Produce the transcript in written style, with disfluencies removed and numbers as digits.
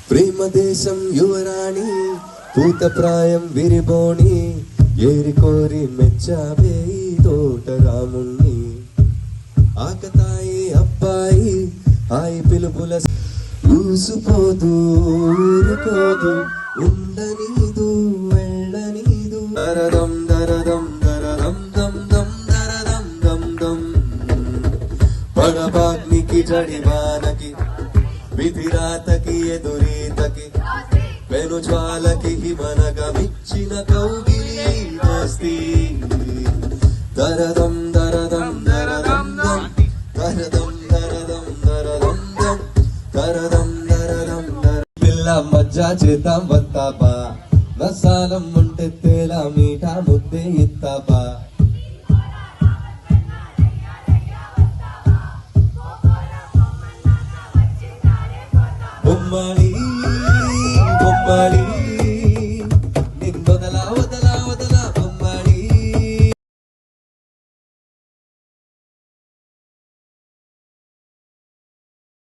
ప్రేమ దేశం యువరాణి పూత ప్రాయం విరిబోణి ఏరి కోరి మెచ్చావే తోటరాముణ్ణి ఆకతాయి అబ్బాయి హాయి పిలుపుల ఊసుపోదు ఊరుకోదు ఉండనీదు వెళ్ళనీదు దరదం దరదం దరదం దం దం దరదం దం దం పడబాగ్నికి జడివానకి విధిరాతకి ఎదురీతకి పెను జ్వాలకి హిమనగమిచ్చిన కౌగిలి దోస్తి దరదం దరదం దరదం దం దరదం దరదం దరదం దం దరదం దరదం పిల్ల మజ్జా చేద్దాం వత్తాపా రసాలం ఉంటే తేలా మీఠా ముద్దే ఇత్తాపా బొమ్మలి బొమ్మలి